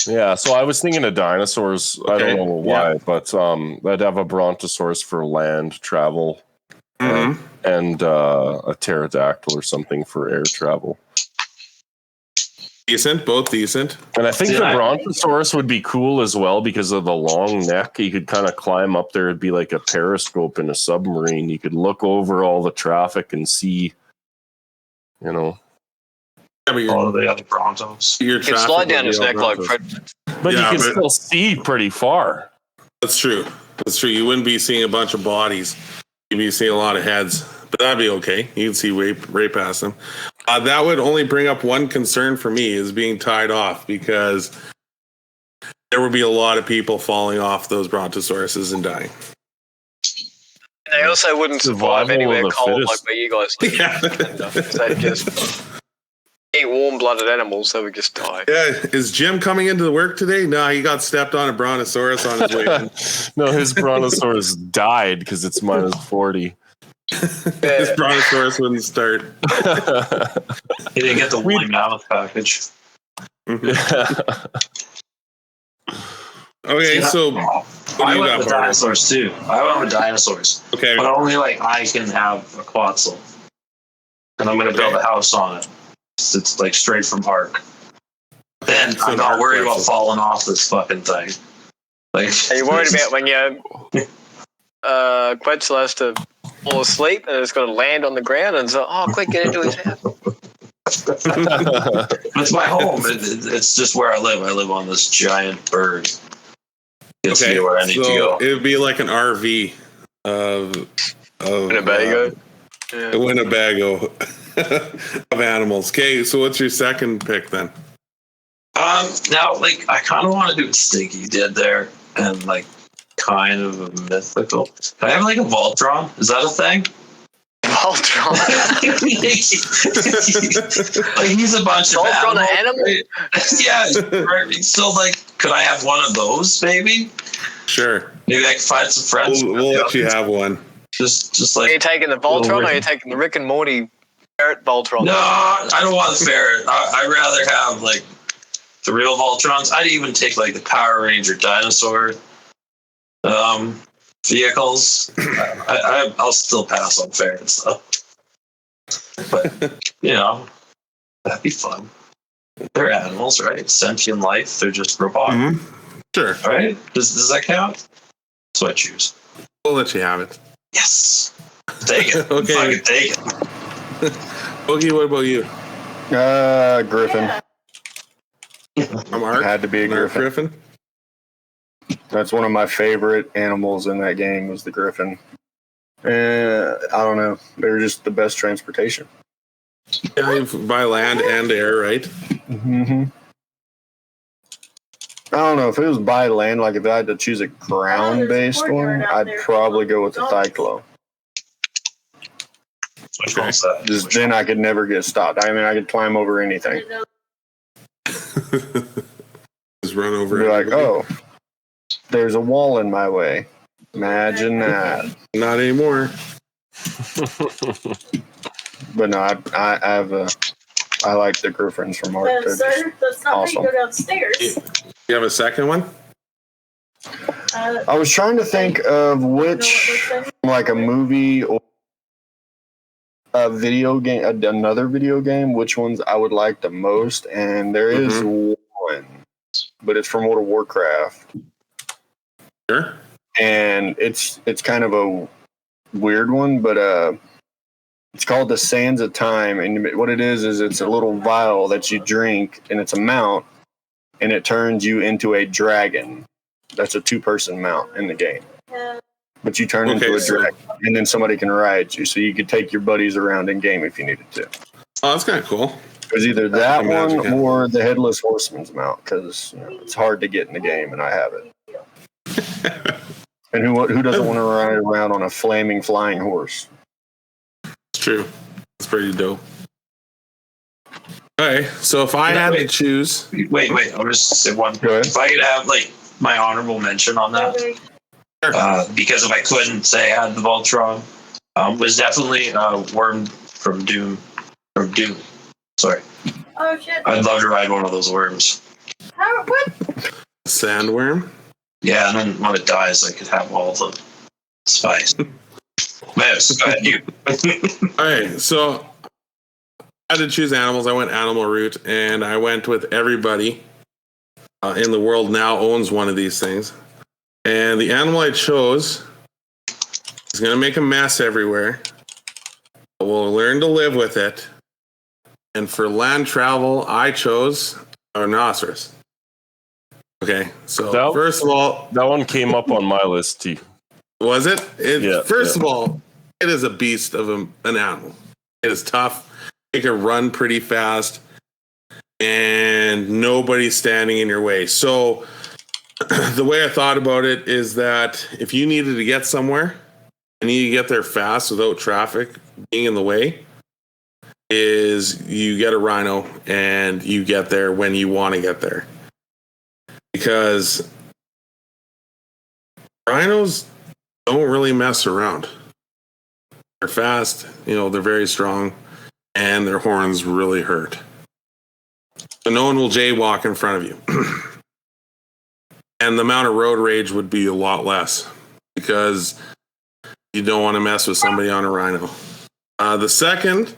Yeah, so I was thinking of dinosaurs. I don't know why, but I'd have a Brontosaurus for land travel and a pterodactyl or something for air travel. Decent, both decent. And I think the Brontosaurus would be cool as well because of the long neck. You could kind of climb up there. It'd be like a periscope in a submarine. You could look over all the traffic and see, all the other Brontos. You can slide down his neck like Fred. But you can still see pretty far. That's true. That's true. You wouldn't be seeing a bunch of bodies. You'd be seeing a lot of heads. But that'd be okay. You can see way past them. That would only bring up one concern for me is being tied off because there would be a lot of people falling off those Brontosauruses and dying. And they also wouldn't survive anywhere cold like where you guys live. Yeah. They just eat warm-blooded animals, so we just die. Yeah. Is Jim coming into the work today? No, he got stepped on a Brontosaurus on his way in. No, his Brontosaurus died because it's minus 40. His Brontosaurus wouldn't start. He didn't get the Woolly Mammoth package. Okay, so I went with dinosaurs too. Okay, but only I can have a quetzal, and I'm going to build a house on it. It's like straight from Ark. Then I'm not worried about falling off this fucking thing. Are you worried about when your Quetzal has to fall asleep and it's got to land on the ground and so, quick, get into his house? It's my home. It's just where I live. I live on this giant bird. Gets me where I need to go. It would be like an RV of Winnebago. A Winnebago of animals. Okay, so what's your second pick then? Now, I kind of want to do what Stinky did there, and kind of a mythical. Can I have a Voltron? Is that a thing? Voltron. He's a bunch of Voltron animals. Right? Yeah. Right. So could I have one of those, maybe? Sure. Maybe I can find some friends. We'll let you have one. Just are you taking the Voltron or are you taking the Rick and Morty ferret Voltron? No, I don't want the ferret. I'd rather have the real Voltrons. I'd even take the Power Ranger dinosaur vehicles. I'll still pass on ferrets though. But that'd be fun. They're animals, right? Sentient life. They're just robotic. Mm-hmm. Sure. Right? Does that count? That's what I choose. We'll let you have it. Yes. Take it. Okay. Fucking take it. Boogie, what about you? Griffin. Had to be a Griffin. That's one of my favorite animals in that game was the Griffin. I don't know. They were just the best transportation. Yeah, by land and air, right? Mm-hmm. I don't know if it was by land. Like if I had to choose a ground-based one, I'd probably go with the Cyclo. Which one's that? Just then I could never get stopped. I mean, I could climb over anything. Just run over. Be like, oh, there's a wall in my way. Imagine that. Not anymore. But no, I like the girlfriends from Mark. Sir, that's not awesome. how you go downstairs. You have a second one? I was trying to think of which, like a movie or a video game, another video game, which ones I would like the most, and there is one, but it's from World of Warcraft. Sure. And it's kind of a weird one, but it's called the Sands of Time, and what it is it's a little vial that you drink, and it's a mount, and it turns you into a dragon. That's a 2-person mount in the game. But you turn into a dragon, and then somebody can ride you, so you could take your buddies around in game if you needed to. Oh, that's kind of cool. It's either that one or the Headless Horseman's mount, because it's hard to get in the game, and I have it. And who doesn't want to ride around on a flaming flying horse? It's true. It's pretty dope. Okay, so if I had to choose... Wait, I'll just say one. If I could have, like, my honorable mention on that, because if I couldn't say I had the Voltron, was definitely Worm from Doom. Sorry. Oh, shit. I'd love to ride one of those worms. What? Sandworm? Yeah, and then when it dies, I could have all the spice. Man, go ahead, you. All right, so I had to choose animals. I went animal route, and I went with everybody in the world now owns one of these things. And the animal I chose is going to make a mess everywhere. But we'll learn to live with it. And for land travel, I chose a rhinoceros. Okay, so first of all... That one came up on my list, too. Was it? First yeah. of all, it is a beast of an animal. It is tough. It can run pretty fast. And nobody's standing in your way. So the way I thought about it is that if you needed to get somewhere and you get there fast without traffic being in the way, is you get a rhino and you get there when you want to get there. Because rhinos don't really mess around. They're fast, they're very strong, and their horns really hurt. So no one will jaywalk in front of you. And the amount of road rage would be a lot less because you don't want to mess with somebody on a rhino. The second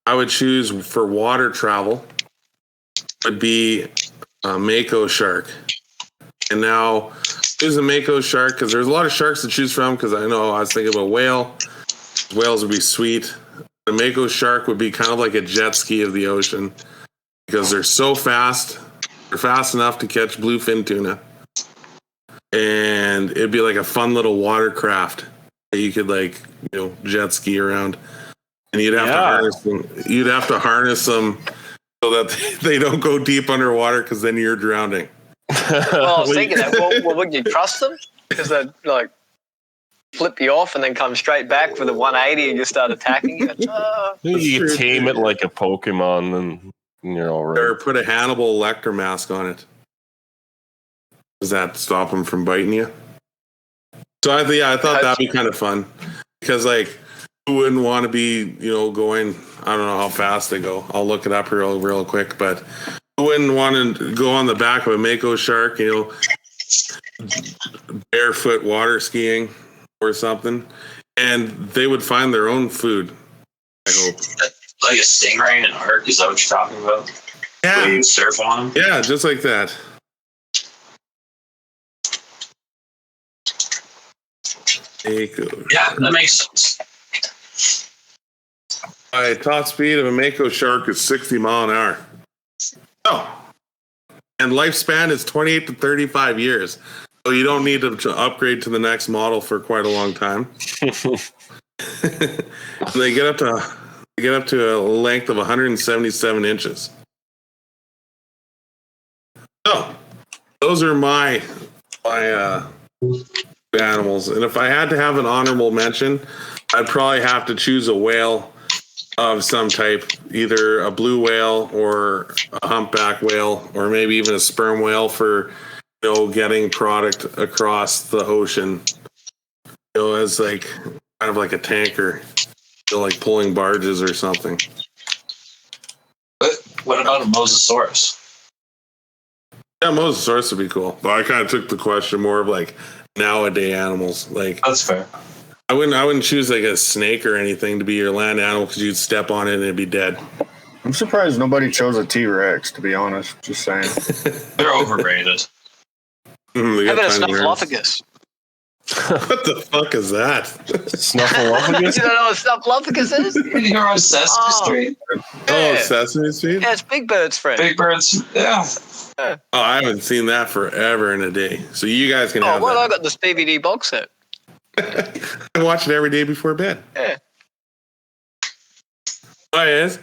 I would choose for water travel would be a mako shark. And now, choose a mako shark because there's a lot of sharks to choose from because I was thinking about whale. Whales would be sweet. The mako shark would be kind of like a jet ski of the ocean because they're so fast. They're fast enough to catch bluefin tuna. And it'd be like a fun little watercraft that you could jet ski around. And you'd have to harness them. You'd have to harness them so that they don't go deep underwater because then you're drowning. Well, I was thinking that. Well, would you trust them? Because they'd flip you off and then come straight back with a 180 and just start attacking you. You tame it like a Pokemon and you're all right. Or put a Hannibal Lecter mask on it. Does that stop them from biting you? So I thought that'd be kind of fun because who wouldn't want to be going? I don't know how fast they go. I'll look it up real quick, but who wouldn't want to go on the back of a mako shark? Barefoot water skiing or something, and they would find their own food. I hope. Like a stingray and arc. Is that what you're talking about? Yeah. Where you surf on them? Yeah, just like that. Yeah, that makes sense. Top speed of a mako shark is 60 miles an hour. Oh, and lifespan is 28 to 35 years. So So you don't need to upgrade to the next model for quite a long time. They get up to a length of 177 inches. So those are my animals, and if I had to have an honorable mention, I'd probably have to choose a whale of some type, either a blue whale or a humpback whale, or maybe even a sperm whale for getting product across the ocean. As like kind of like a tanker, like pulling barges or something. But what about a mosasaurus? Yeah, mosasaurus would be cool. But I kind of took the question more of like nowadays animals. Like That's fair. I wouldn't choose like a snake or anything to be your land animal because you'd step on it and it'd be dead. I'm surprised nobody chose a T-Rex, to be honest. Just saying. They're overrated. How about a snuffleupagus? What the fuck is that? Snuffleupagus? You don't know what snuffleupagus is? You're on Sesame Street. Oh, Sesame Street? Yeah, it's Big Bird's friend. Big Birds. Yeah. Oh, I haven't seen that forever and a day. So you guys can have well, I that. got this DVD box set. I watch it every day before bed. Yeah. Well,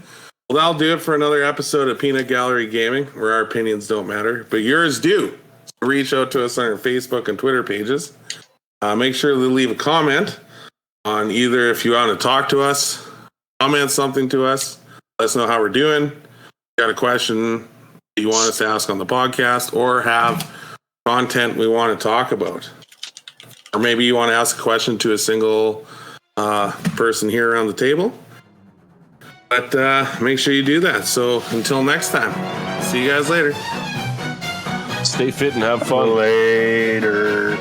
that'll do it for another episode of Peanut Gallery Gaming, where our opinions don't matter, but yours do. So reach out to us on our Facebook and Twitter pages. Make sure to leave a comment on either if you want to talk to us, comment something to us, let us know how we're doing. Got a question you want us to ask on the podcast, or have content we want to talk about. Or maybe you want to ask a question to a single person here around the table. But make sure you do that. So until next time, see you guys later. Stay fit and have fun. Later.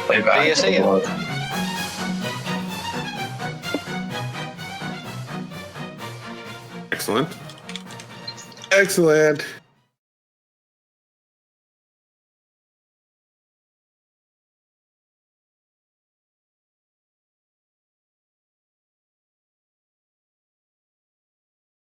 Play back. See ya. Excellent. Excellent.